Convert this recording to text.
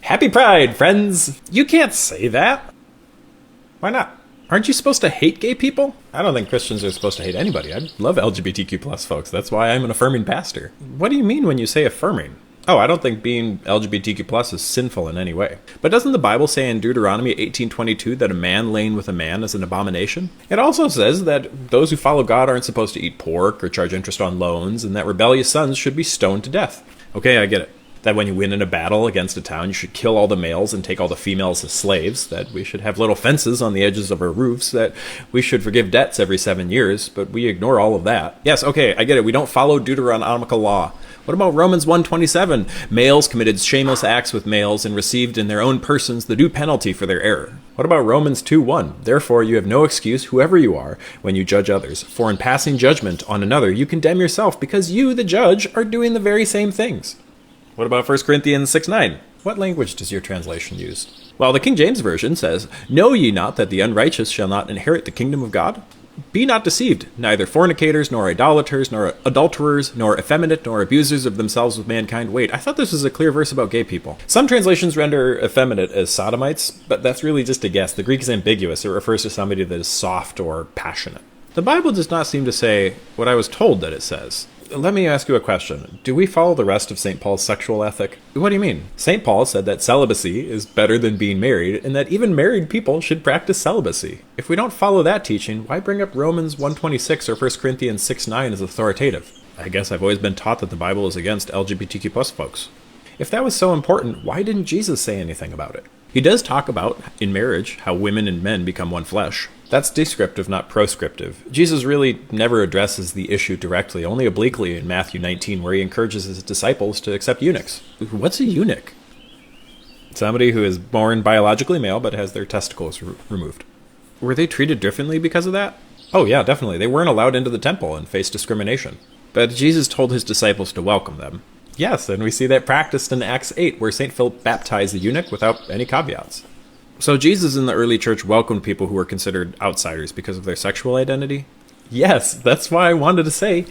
Happy Pride, friends! You can't say that. Why not? Aren't you supposed to hate gay people? I don't think Christians are supposed to hate anybody. I love LGBTQ plus folks. That's why I'm an affirming pastor. What do you mean when you say affirming? Oh, I don't think being LGBTQ plus is sinful in any way. But doesn't the Bible say in Deuteronomy 18:22 that a man laying with a man is an abomination? It also says that those who follow God aren't supposed to eat pork or charge interest on loans, and that rebellious sons should be stoned to death. Okay, I get it. That when you win in a battle against a town, you should kill all the males and take all the females as slaves, that we should have little fences on the edges of our roofs, that we should forgive debts every 7 years, but we ignore all of that. Yes, okay, I get it. We don't follow Deuteronomical law. What about Romans 1:27? Males committed shameless acts with males and received in their own persons the due penalty for their error. What about Romans 2:1? Therefore you have no excuse, whoever you are, when you judge others. For in passing judgment on another, you condemn yourself, because you, the judge, are doing the very same things. What about 1 Corinthians 6:9? What language does your translation use? Well, the King James Version says, Know ye not that the unrighteous shall not inherit the kingdom of God? Be not deceived, neither fornicators, nor idolaters, nor adulterers, nor effeminate, nor abusers of themselves with mankind. Wait, I thought this was a clear verse about gay people. Some translations render effeminate as sodomites, but that's really just a guess. The Greek is ambiguous. It refers to somebody that is soft or passionate. The Bible does not seem to say what I was told that it says. Let me ask you a question. Do we follow the rest of St. Paul's sexual ethic? What do you mean? St. Paul said that celibacy is better than being married, and that even married people should practice celibacy. If we don't follow that teaching, why bring up Romans 1:26 or 1 Corinthians 6:9 as authoritative? I guess I've always been taught that the Bible is against LGBTQ plus folks. If that was so important, why didn't Jesus say anything about it? He does talk about, in marriage, how women and men become one flesh. That's descriptive, not proscriptive. Jesus really never addresses the issue directly, only obliquely in Matthew 19, where he encourages his disciples to accept eunuchs. What's a eunuch? Somebody who is born biologically male but has their testicles removed. Were they treated differently because of that? Oh yeah, definitely. They weren't allowed into the temple and faced discrimination. But Jesus told his disciples to welcome them. Yes, and we see that practiced in Acts 8, where St. Philip baptized the eunuch without any caveats. So Jesus in the early church welcomed people who were considered outsiders because of their sexual identity? Yes, that's why I wanted to say